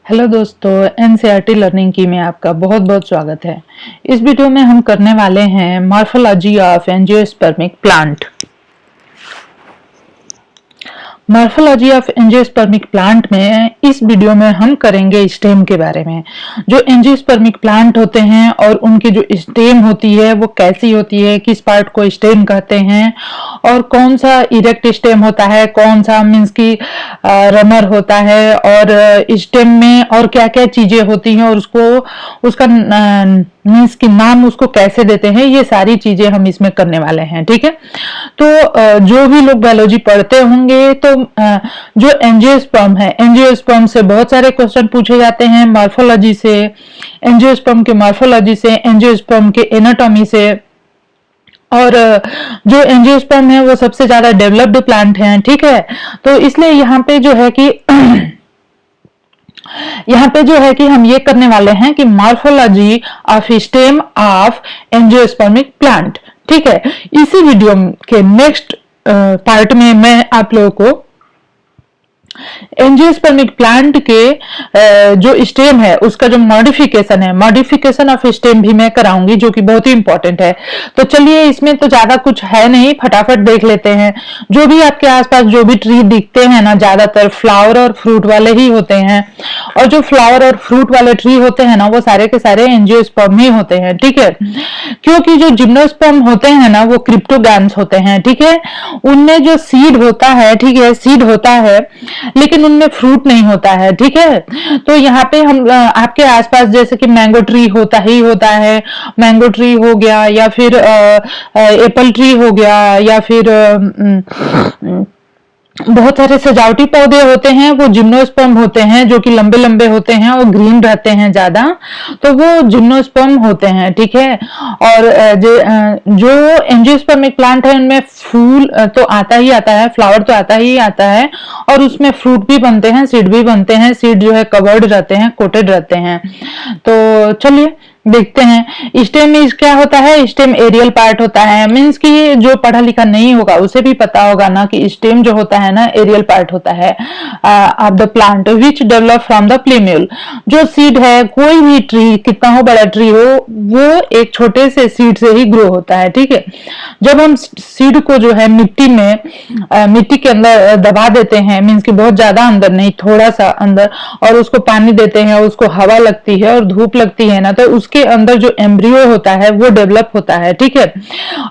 Hello दोस्तों, NCERT learning की में आपका बहुत बहुत स्वागत है। इस वीडियो में हम करने वाले हैं morphology of angiospermic plant. Morphology of angiospermic plant में इस वीडियो में हम करेंगे स्टेम के बारे में। जो एंजियोस्पर्मिक प्लांट होते हैं और उनकी जो स्टेम होती है वो कैसी होती है, किस पार्ट को स्टेम कहते हैं और कौन सा इरेक्ट स्टेम होता है, कौन सा मीन्स की रनर होता है और स्टेम में और क्या क्या चीजें होती हैं और उसका मीन्स की नाम उसको कैसे देते हैं, ये सारी चीजें हम इसमें करने वाले हैं। ठीक है, तो जो भी लोग बायोलॉजी पढ़ते होंगे तो जो एंजियोस्पर्म है, एंजियोस्पर्म से बहुत सारे क्वेश्चन पूछे जाते हैं, मॉर्फोलॉजी से, एंजियोस्पर्म के मॉर्फोलॉजी से, एंजियोस्पर्म के एनाटॉमी से। और जो एंजियोस्पर्म है वो सबसे ज्यादा डेवलप्ड प्लांट है। ठीक है, तो इसलिए यहाँ पे जो है कि हम ये करने वाले हैं कि morphology of stem of angiospermic plant. ठीक है, इसी वीडियो के नेक्स्ट पार्ट में मैं आप लोगों को एंजियोस्पर्मिक प्लांट के जो स्टेम है उसका जो मॉडिफिकेशन है, मॉडिफिकेशन ऑफ स्टेम भी मैं कराऊंगी, जो कि बहुत ही इंपॉर्टेंट है। तो चलिए, इसमें तो ज्यादा कुछ है नहीं, फटाफट देख लेते हैं। जो भी आपके आसपास जो भी ट्री दिखते हैं ना, ज्यादातर फ्लावर और फ्रूट वाले ही होते हैं, और जो फ्लावर और फ्रूट वाले ट्री होते हैं ना वो सारे के सारे एंजियोस्पर्म ही होते हैं। ठीक है, क्योंकि जो जिम्नोस्पर्म होते हैं ना वो क्रिप्टोगैन्स होते हैं। ठीक है, उनमें जो सीड होता है, ठीक है, सीड होता है लेकिन उनमें फ्रूट नहीं होता है। ठीक है, तो यहाँ पे हम आपके आसपास जैसे कि मैंगो ट्री होता ही होता है, मैंगो ट्री हो गया या फिर एप्पल ट्री हो गया या फिर बहुत सारे सजावटी पौधे होते हैं, वो जिम्नोस्पर्म होते हैं जो कि लंबे लंबे होते हैं और ग्रीन रहते हैं ज्यादा, तो वो जिम्नोस्पर्म होते हैं। ठीक है, और जो एंजियोस्पर्मिक प्लांट है उनमें फूल तो आता ही आता है, फ्लावर तो आता ही आता है, और उसमें फ्रूट भी बनते हैं, सीड भी बनते हैं। सीड जो है कवर्ड रहते हैं, कोटेड रहते हैं। तो चलिए देखते हैं स्टेम में क्या होता है। स्टेम एरियल पार्ट होता है, मींस कि जो पढ़ा लिखा नहीं होगा उसे भी पता होगा ना कि स्टेम जो होता है ना एरियल पार्ट होता है of the plant which develop from the plumule. जो सीड है, कोई भी ट्री कितना हो बड़ा ट्री हो, वो एक छोटे से सीड से ही ग्रो होता है। ठीक है, जब हम सीड को जो है मिट्टी के अंदर दबा देते हैं, मींस कि बहुत ज्यादा अंदर नहीं, थोड़ा सा अंदर, और उसको पानी देते हैं, उसको हवा लगती है और धूप लगती है ना, तो उसके अंदर जो एम्ब्रियो होता है वो डेवलप होता है। ठीक है,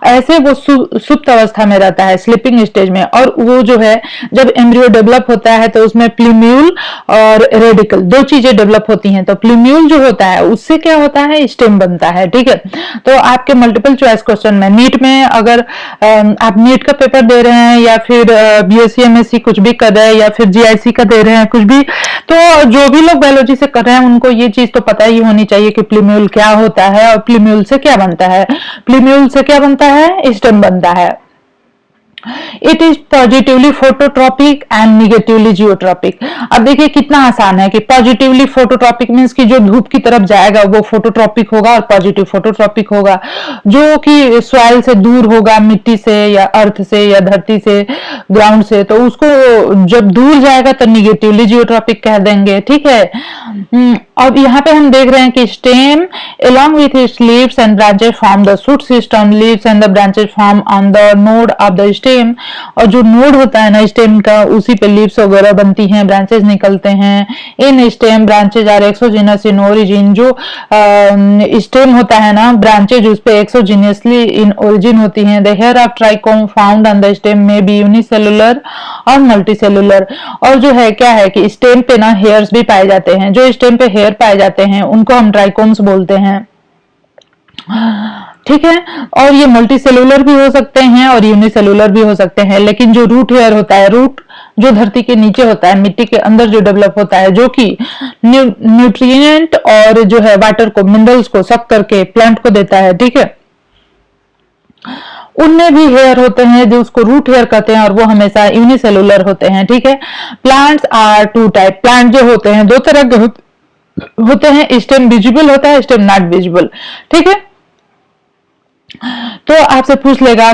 ऐसे वो सुप्त अवस्था में रहता है, स्लीपिंग स्टेज में, और वो जो है जब एम्ब्रियो डेवलप होता है तो उसमें प्लूम्यूल और रेडिकल दो चीजें डेवलप होती हैं। तो प्लूम्यूल जो होता है उससे क्या होता है, स्टेम बनता है। ठीक है, तो आपके मल्टीपल चॉइस क्वेश्चन में, नीट में अगर आप नीट का पेपर दे रहे हैं या फिर बीएससी एमएससी कुछ भी कर रहे हैं या फिर जीआईसी का दे रहे हैं कुछ भी, तो जो भी लोग बायोलॉजी से कर रहे हैं उनको ये चीज तो पता ही होनी चाहिए कि प्लूम्यूल क्या होता है और प्लूम्यूल से क्या बनता है। प्लूम्यूल से क्या बनता है, स्टेम बनता है। It is positively phototropic and negatively geotropic. अब देखिए कितना आसान है कि पॉजिटिवली फोटोट्रॉपिक मींस कि जो धूप की तरफ जाएगा वो फोटोट्रॉपिक होगा और पॉजिटिव फोटोट्रॉपिक होगा। जो कि सॉइल से दूर होगा, मिट्टी से या अर्थ से या धरती से, ग्राउंड से, तो उसको जब दूर जाएगा तो निगेटिवली जियोट्रॉपिक कह देंगे। ठीक है, अब यहाँ पे हम देख रहे हैं कि stem along with its leaves and branches form the shoot system. Leaves and the branches form on the node of the stem. और जो नोड होता है ना स्टेम का, उसी पे लीव्स वगैरह बनती हैं, ब्रांचेस निकलते हैं। इन stem branches are exogenous in origin. जो स्टेम होता है ना, ब्रांचेज उस पे एक्सोजीनियसली इन ओरिजिन होती हैं। The hair of trichome found on the stem में बी यूनिसेलुलर और मल्टीसेलुलर। और जो है क्या है कि स्टेम पे ना हेयर्स भी पाए जाते हैं। जो स्टेम पे हेयर पाए जाते हैं उनको हम ट्राइकोम्स बोलते हैं। ठीक है, और ये मल्टी सेलुलर भी हो सकते हैं और यूनिसेलुलर भी हो सकते हैं। लेकिन जो रूट हेयर होता है, रूट जो धरती के नीचे होता है, मिट्टी के अंदर जो डेवलप होता है, जो कि न्यूट्रिएंट और जो है वाटर को, मिनरल्स को सक करके प्लांट को देता है। ठीक है, उनमें भी हेयर होते हैं जो उसको रूट हेयर कहते हैं और वो हमेशा यूनिसेलुलर होते हैं। ठीक है, plants are two type. Plant जो होते हैं दो तरह के होते हैं, स्टेम विजिबल होता है, स्टेम नॉट विजिबल। ठीक है, तो आपसे पूछ लेगा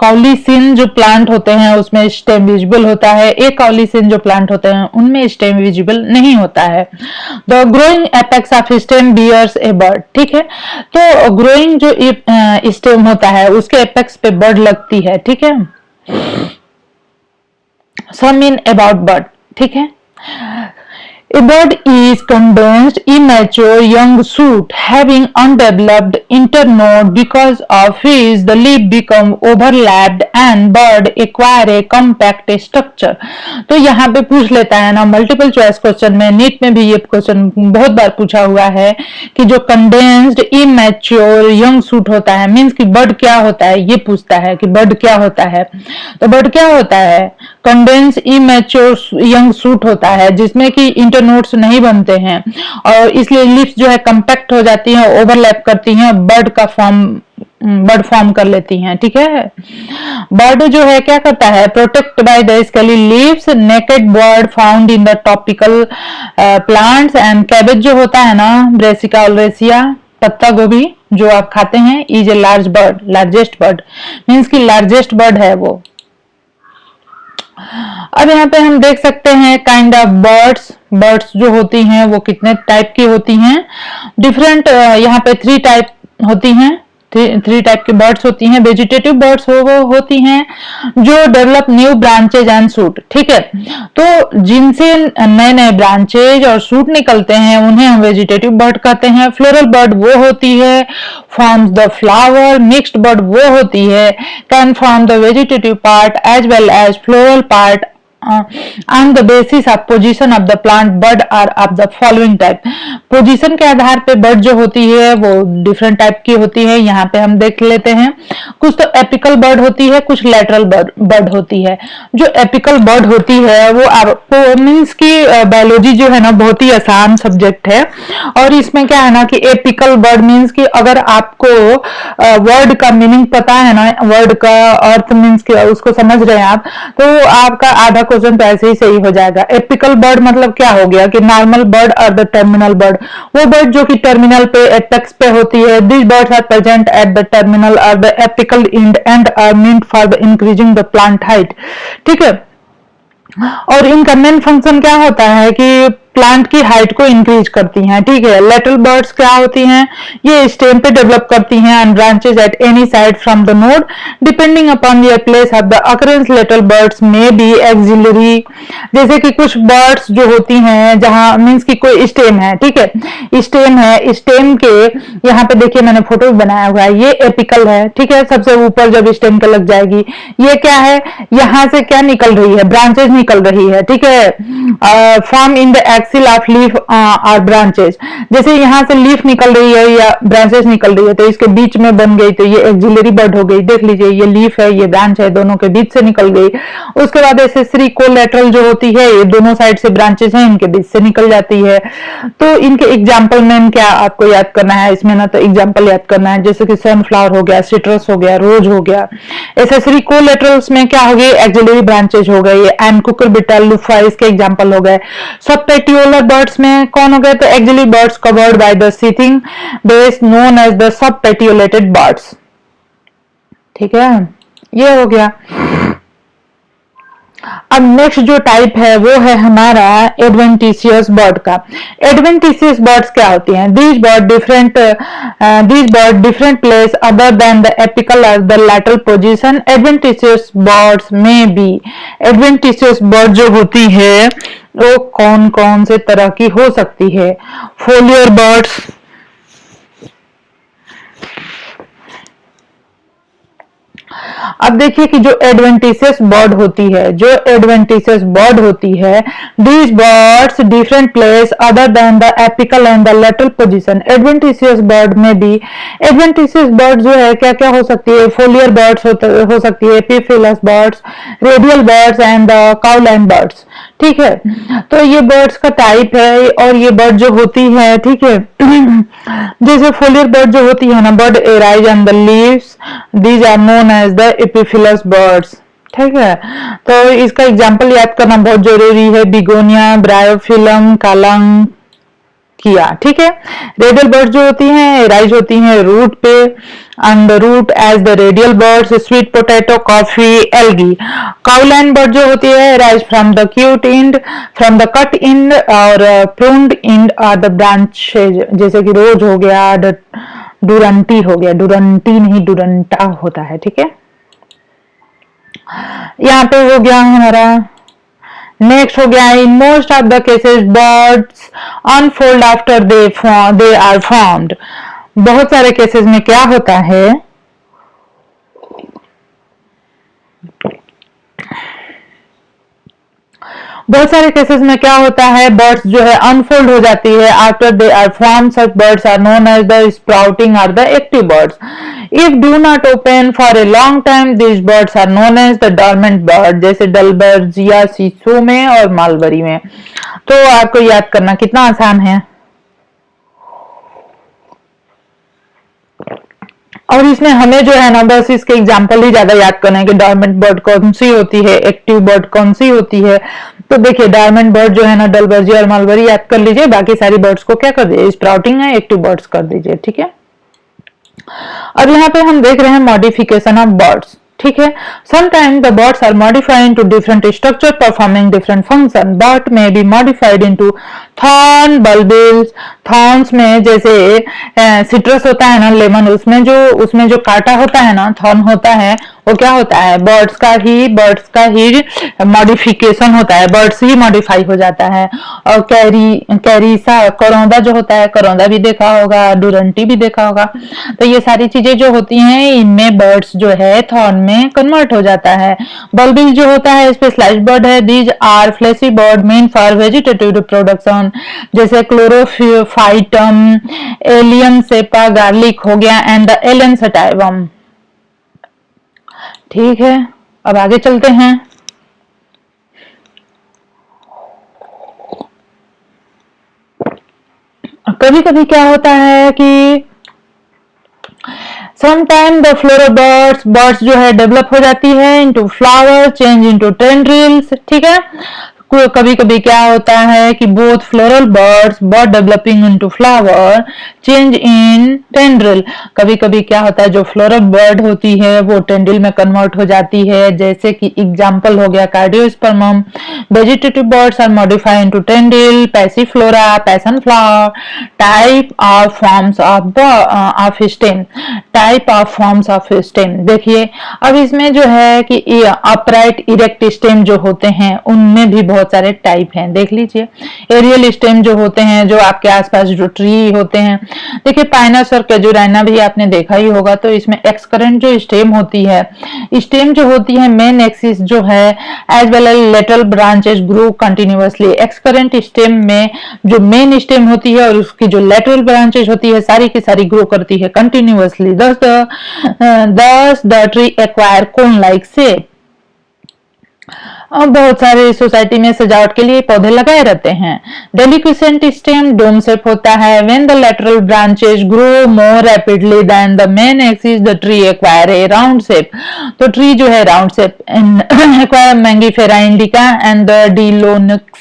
कॉलीसिन जो प्लांट होते हैं उसमें स्टेम विजिबल होता है, एकॉलीसिन जो प्लांट होते हैं उनमें स्टेम विजिबल नहीं होता है। The growing apex of stem bears a bud, ठीक है। तो ग्रोइंग जो स्टेम होता है उसके एपेक्स पे बर्ड लगती है, ठीक है। सम इन अबाउट बर्ड, ठीक है। A bird is condensed, immature young shoot having undeveloped internode because of which the leaf become overlapped and bird acquire a compact structure। तो यहाँ पे पूछ लेता है ना मल्टीपल चॉइस क्वेश्चन में, नीट में भी ये क्वेश्चन बहुत बार पूछा हुआ है कि जो कंडेंस्ड इमेच्योर यंग शूट होता है मींस कि बर्ड क्या होता है, ये पूछता है कि बर्ड क्या होता है। तो बर्ड क्या होता है, कंडेंस इमेच्योर यंग शूट होता है जिसमें कि इंटरनोड्स नहीं बनते हैं और इसलिए लिप्स जो है कंपैक्ट हो जाती हैं, ओवरलैप करती हैं, बर्ड फॉर्म कर लेती हैं, ठीक है। बर्ड जो है क्या करता है, protect by the scaly leaves, naked bird found in the topical plants and cabbage जो होता है ना, ब्रेसिका ओलरेसिया, पत्ता गोभी जो आप खाते हैं, is a large bird, largest bird means की लार्जेस्ट बर्ड है वो। अब यहाँ पे हम देख सकते हैं काइंड ऑफ बर्ड्स जो होती हैं वो कितने टाइप की होती हैं। डिफरेंट यहाँ पे 3 टाइप होती हैं, 3 टाइप की बर्ड्स होती हैं। वेजिटेटिव बर्ड्स वो होती हैं जो develop new branches and suit, ठीक है। तो जिनसे नए नए ब्रांचेज और सूट निकलते हैं उन्हें हम वेजिटेटिव बर्ड कहते हैं। फ्लोरल बर्ड वो होती है forms the flower. Mixed bud वो होती है can form the vegetative part as well as floral part on the basis of position of the plant bird are of the following type। Position के आधार पे bird जो होती है वो different type की होती है। यहाँ पे हम देख लेते हैं, कुछ तो एपिकल बर्ड होती है, कुछ लैटरल बर्ड होती है। जो एपिकल बर्ड होती है वो आपको मीन्स की बायोलॉजी जो है ना बहुत ही आसान सब्जेक्ट है और इसमें क्या है ना कि एपिकल बर्ड मीन्स की अगर आपको वर्ड का मीनिंग पता है ना, वर्ड का अर्थ मीन्स की उसको समझ रहे हैं आप, तो आपका आधा क्वेश्चन तो ऐसे ही सही हो जाएगा। एपिकल बर्ड मतलब क्या हो गया कि नॉर्मल बर्ड और द टर्मिनल बर्ड, वो बर्ड जो कि टर्मिनल पे एपेक्स पे होती है। This birds are present at the terminal और the apical end are meant for the increasing the plant height, ठीक है। और इनका मेन फंक्शन क्या होता है कि प्लांट की हाइट को इंक्रीज करती हैं, ठीक है। लेटरल बर्ड्स क्या होती हैं, ये स्टेम पे डेवलप करती हैं and branches at any side from the node depending upon the place of the occurrence. Lateral birds में बी एक्सिलरी, जैसे कि कुछ बर्ड्स जो होती हैं जहां मींस की कोई स्टेम है, ठीक है, स्टेम है, स्टेम के यहाँ पे देखिए मैंने फोटो बनाया हुआ है, ये एपिकल है, ठीक है। सबसे ऊपर जब स्टेम पे लग जाएगी, ये क्या है, यहाँ से क्या निकल रही है, ब्रांचेज निकल रही है, ठीक है। Form in the axil of leaf और ब्रांचेज, जैसे यहाँ से लीफ निकल रही है या ब्रांचेज निकल रही है तो इसके बीच में बन गई तो ये एक्सिलरी बर्ड हो गई। देख लीजिए ये लीफ है, ये ब्रांच है, दोनों के बीच से निकल गई। उसके बाद एसेसरी कोलैटरल जो होती है, ये दोनों साइड से ब्रांचेज हैं, इनके बीच से निकल जाती है। तो इनके एग्जाम्पल में क्या आपको याद करना है इसमें ना, तो एग्जाम्पल याद करना है, जैसे कि सनफ्लावर हो गया, सिट्रस हो गया, रोज हो गया। एसेसरी कोलैटरल्स में क्या हो गई, एक्सिलरी ब्रांचेज हो गई, एंड कुकुरबिटा, लुफा इसके एग्जाम्पल हो गए। सब पेटियोलर बर्ड्स में कौन हो गए, तो axillary birds covered by the sheathing base known as the sub petiolated birds, ठीक है। ये हो गया। अब नेक्स्ट जो टाइप है वो है हमारा एडवेंटिशियस बर्ड का। एडवेंटिशियस बर्ड्स क्या होती हैं, these bird different place other than the apical और the lateral position. Adventitious birds में भी, एडवेंटिशियस बर्ड जो होती है वो कौन कौन से तरह की हो सकती है, फोलियर बर्ड्स, अब देखिए कि जो एडवेंटिशियस बर्ड होती है, जो एडवेंटिशियस बर्ड होती है, these birds different place other than the apical and the lateral position. Adventitious bird में भी, एडवेंटिशियस बर्ड जो है क्या क्या हो सकती है, फोलियर बर्ड्स हो सकती है, epiphyllous birds, radial birds and cauline birds, ठीक है। तो ये बर्ड्स का टाइप है और ये बर्ड जो होती है, ठीक है, जैसे फोलियर बर्ड जो होती है ना, bud arise on the leaves, these are known as the epiphyllous buds, ठीक है। तो इसका एग्जांपल याद करना बहुत जरूरी है, बिगोनिया, ब्रायोफिलम, कालंग किया, ठीक है। रेडियल बर्ड्स जो होती हैं राइज होती हैं रूट पे, and the root as the radial buds, sweet potato, coffee, algae. Cowline bud जो होती है rise from the cut end, from the cut end और pruned end are the branches, जैसे कि रोज हो गया, डुरंटी हो गया, डुरंटी नहीं डुरंटा होता है, ठीक है। यहाँ पे हो गया हमारा नेक्स्ट हो गया in most of the cases buds unfold after they are formed. बहुत सारे केसेस में क्या होता है, बहुत सारे केसेस में क्या होता है, बर्ड्स जो है अनफोल्ड हो जाती है after they are form. Such buds are known as the sprouting or the active buds. If do not open for a long time this birds are known as the dormant bud, जैसे Dalbergia सीसो में और मालबरी में। तो आपको याद करना कितना आसान है। और इसमें हमें जो है ना बस इसके एग्जाम्पल ही ज्यादा याद करना है कि डॉर्मेंट बर्ड कौन सी होती है, एक्टिव बर्ड कौन सी होती है। तो देखिए डॉर्मेंट बर्ड जो है ना डलबर्जी और मलबरी याद कर लीजिए, बाकी सारी बर्ड्स को क्या कर दीजिए, स्प्राउटिंग है एक्टिव बर्ड्स कर दीजिए, ठीक है। अब यहाँ पे हम देख रहे हैं मॉडिफिकेशन ऑफ बर्ड्स, ठीक है। Sometime the birds are modified into different structure performing different function. Bird में be modified into thorn bulbils. Thorns में जैसे सिट्रस होता है ना लेमन, उसमें जो कांटा होता है ना, थॉर्न होता है, वो क्या होता है, बर्ड्स का ही मॉडिफिकेशन होता है, बर्ड्स ही मॉडिफाई हो जाता है। और कैरीसा करौंदा जो होता है, करौंदा भी देखा होगा, डुरंटी भी देखा होगा। तो ये सारी चीजें जो होती हैं इनमें बर्ड्स जो है थॉर्न में कन्वर्ट हो जाता है। बल्बिल जो होता है स्पेशलाइज्ड बर्ड है। These are fleshy bud meant for vegetative reproduction, जैसे क्लोरोफाइटम, एलियन सेपा गार्लिक हो गया एंड द एलियन सटाइवम, ठीक है। अब आगे चलते हैं। कभी कभी क्या होता है कि समटाइम द फ्लोरल बर्ड्स जो है डेवलप हो जाती है into flower, change into tendrils, ठीक है। कभी कभी क्या होता है कि both floral bird developing into flower, change in tendril. कभी कभी क्या होता है जो फ्लोरल बर्ड होती है वो टेंड्रिल में कन्वर्ट हो जाती है, जैसे कि एग्जांपल हो गया cardiospermum. Vegetative buds are modified into tendril, passiflora, passion flower, type of forms of stem, type of forms of stem. देखिए अब इसमें जो है कि अपराइट इरेक्ट स्टेम जो होते हैं उनमें भी बहुत सारे टाइप हैं, देख लीजिए। एरियल स्टेम जो होते हैं, जो आपके आसपास जो ट्री होते हैं, देखिए पाइनस और कैजुराइना भी आपने देखा ही होगा। तो इसमें एक्सकरेंट जो स्टेम होती है, स्टेम जो होती है मेन एक्सिस जो है as well as lateral branches grow continuously. Excurrent stem में जो मेन स्टेम होती है और उसकी जो लेटरल ब्रांचेस होती है सारी की सारी ग्रो करती है continuously. thus the tree acquire cone like shape। बहुत सारे सोसाइटी में सजावट के लिए पौधे लगाए रहते हैं। डेलिक्विसेंट स्टेम डोम शेप होता है। When the lateral branches grow more rapidly than the main axis the tree acquire a round shape. तो ट्री जो है round shape acquire mangifera indica and the delonix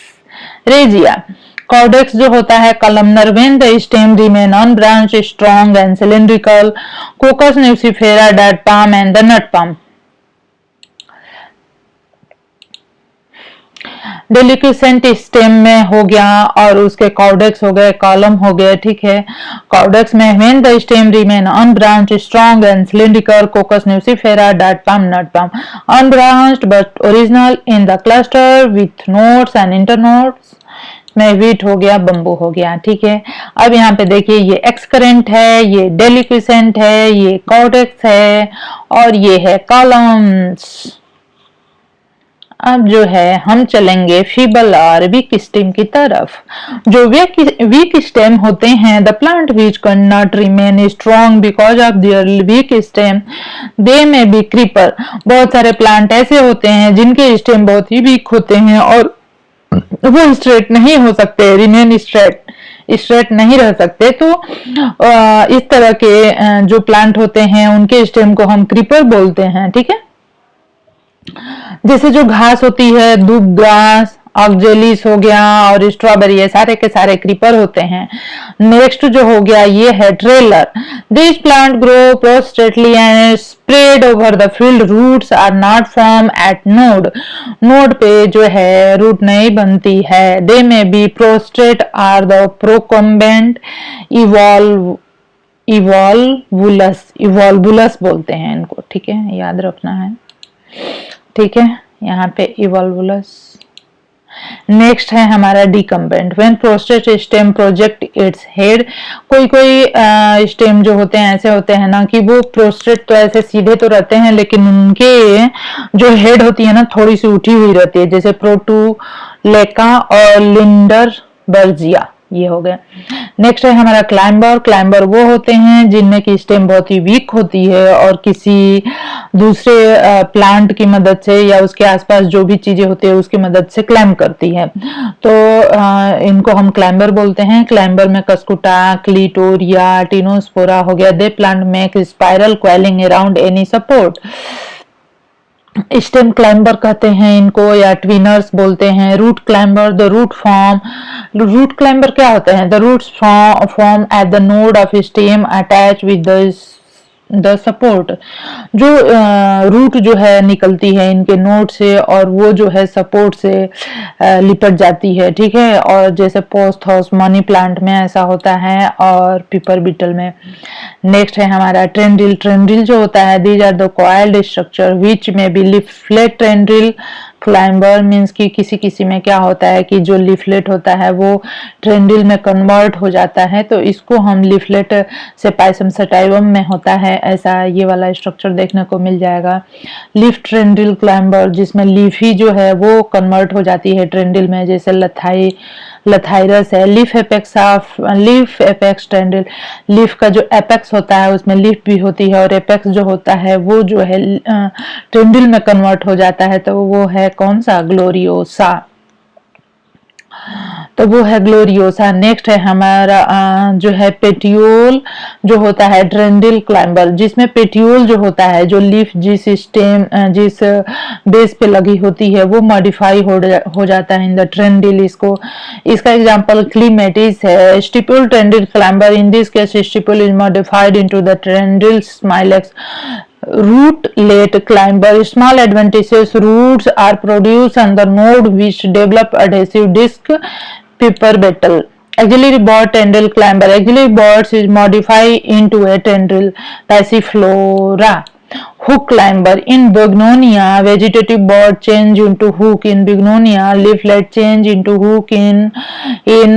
regia. Caudex जो होता है columnar when the stem remain on branch strong and cylindrical. Cocos nucifera date palm and the nut palm. Deliquescent stem में हो गया और उसके कॉर्डेक्स हो गए, कॉलम हो गए, ठीक है। कॉर्डेक्स में when the stem remain on branch strong and cylindrical. Cocos nucifera date palm nut palm unbranched but original in the cluster with nodes and internodes में वीट हो गया, बंबू हो गया, ठीक है। अब यहाँ पे देखिए ये एक्सकरेंट है, ये डेलिक्विसेंट है, ये कॉर्डेक्स है और ये है कॉलम्स। अब जो है हम चलेंगे फीबल और वीक स्टेम की तरफ। जो वीक स्टेम होते हैं the plant which can not remain strong because of their week stem they may B creeper. बहुत सारे प्लांट ऐसे होते हैं जिनके स्टेम बहुत ही वीक होते हैं और वो स्ट्रेट नहीं हो सकते, रिमेन स्ट्रेट नहीं रह सकते। तो इस तरह के जो प्लांट होते हैं उनके स्टेम को हम क्रीपर बोलते हैं, ठीक है। जैसे जो घास होती है दूब घास ऑक्जेलिस हो गया और स्ट्रॉबेरी, ये सारे के सारे क्रीपर होते हैं। नेक्स्ट जो हो गया ये है trailer. This plant grow prostrately and spread over the field, roots are not form at node, node पे जो है रूट नहीं बनती है। They may be prostrate or the procumbent evolvulus बोलते हैं इनको, ठीक है, याद रखना है, ठीक है, यहाँ पे इवॉल्वुलस। नेक्स्ट है हमारा decumbent. When prostrate stem project its head, कोई कोई स्टेम जो होते हैं ऐसे होते हैं ना कि वो प्रोस्टेट तो ऐसे सीधे तो रहते हैं लेकिन उनके जो हेड होती है ना थोड़ी सी उठी हुई रहती है, जैसे प्रोटुलेका और लिंडरबर्जिया, ये हो गया। नेक्स्ट है हमारा क्लाइंबर। क्लाइंबर वो होते हैं जिनमें की स्टेम बहुत ही वीक होती है और किसी दूसरे प्लांट की मदद से या उसके आसपास जो भी चीजें होती है उसकी मदद से क्लाइंब करती है, तो इनको हम क्लाइंबर बोलते हैं। क्लाइंबर में कस्कुटा, क्लिटोरिया, टिनोस्पोरा हो गया। They plant make spiral coiling around any support. Stem climber कहते हैं इनको या ट्विनर्स बोलते हैं। Root climber, the root form, root climber क्या होते हैं? The roots form at the node of stem attach with the support, जो रूट जो है निकलती है इनके नोड से और वो जो है सपोर्ट से लिपट जाती है, ठीक है। और जैसे पोस्थोस, मनी प्लांट में ऐसा होता है और पीपर बीटल में। नेक्स्ट है हमारा ट्रेंडिल। ट्रेंडिल जो होता है, these are the coiled structure which may be leaflet tendril climber, means कि किसी किसी में क्या होता है कि जो लीफलेट होता है वो ट्रेंडिल में कन्वर्ट हो जाता है, तो इसको हम लीफलेट से पाइसम सटाइवम में होता है, ऐसा ये वाला स्ट्रक्चर देखने को मिल जाएगा। लीफ ट्रेंडिल क्लाइंबर, जिसमें लीफ ही जो है वो कन्वर्ट हो जाती है ट्रेंडिल में, जैसे लथाइरस है। लीफ एपेक्स ट्रेंडिल, लीफ का जो एपेक्स होता है उसमें लीफ भी होती है और एपेक्स जो होता है वो जो है ट्रेंडिल में कन्वर्ट हो जाता है, तो वो है कौन सा? ग्लोरियोसा, तो वो है ग्लोरियोसा। नेक्स्ट है हमारा जो है पेटियोल, जो होता है ट्रेंडिल क्लाइंबर, जिसमें पेटियोल जो होता है, जो लीफ जिस बेस पे लगी होती है वो मॉडिफाई हो जाता है इन द ट्रेंडिल। इसका एग्जांपल क्लीमेटिस है। Stipule tendril climber, in this case stipule is modified into the tendril smilax. Rootlet climber, small adventitious roots are produced on the node which develop adhesive disc pepper beetle. Axillary board tendril climber, axillary boards is modified into a tendril passiflora. Hook climber, in Begonia, vegetative board change into hook. In Begonia, leaflet change into hook. In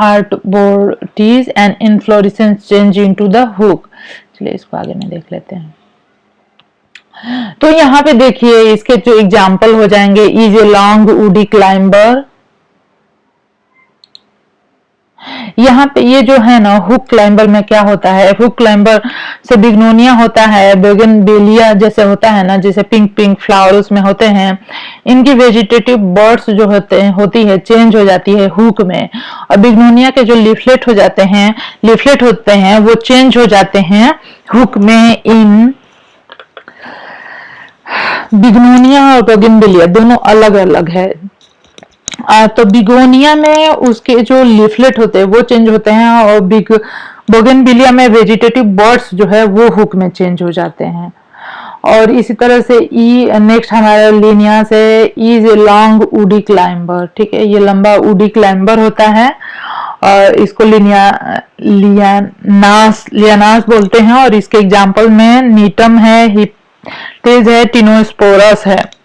arborvitae and inflorescence change into the hook. चलिए इसको आगे में देख लेते हैं। तो यहाँ पे देखिए इसके जो एग्जाम्पल हो जाएंगे, is a long woody climber. यहाँ पे ये जो है ना हुक क्लाइंबर में क्या होता है, हुक क्लाइंबर से बिग्नोनिया होता है, बोगनवेलिया जैसे होता है ना, जैसे पिंक पिंक फ्लावर उसमें होते हैं। इनकी वेजिटेटिव बर्ड्स जो होती है चेंज हो जाती है हुक में, और बिग्नोनिया के जो लीफलेट होते हैं वो चेंज हो जाते हैं हुक में। इन बिग्नोनिया और बोगनवेलिया दोनों अलग अलग है। तो बिगोनिया में उसके जो लीफलेट होते हैं वो चेंज होते हैं और बोगनविलिया में वेजिटेटिव बर्ड्स जो है वो हुक में चेंज हो जाते हैं। और इसी तरह से नेक्स्ट हमारा लिनिया से is a long woody climber, ठीक है, ये लंबा वुडी क्लाइंबर होता है और इसको लियानास बोलते हैं। और इसके एग्जाम्पल में नीटम है, हिप्टेज है, टिनोस्पोरस है।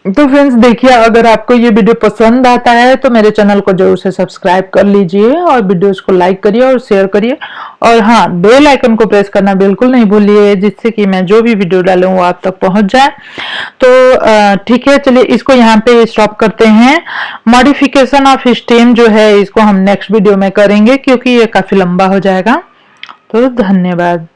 तो फ्रेंड्स देखिए, अगर आपको ये वीडियो पसंद आता है तो मेरे चैनल को जरूर से सब्सक्राइब कर लीजिए और वीडियोस को लाइक करिए और शेयर करिए, और हाँ, बेल आइकन को प्रेस करना बिल्कुल नहीं भूलिए, जिससे कि मैं जो भी वीडियो डालूं वो आप तक पहुंच जाए। तो ठीक है, चलिए इसको यहाँ पे स्टॉप करते हैं। मॉडिफिकेशन ऑफ स्टेम जो है इसको हम नेक्स्ट वीडियो में करेंगे क्योंकि ये काफी लंबा हो जाएगा। तो धन्यवाद।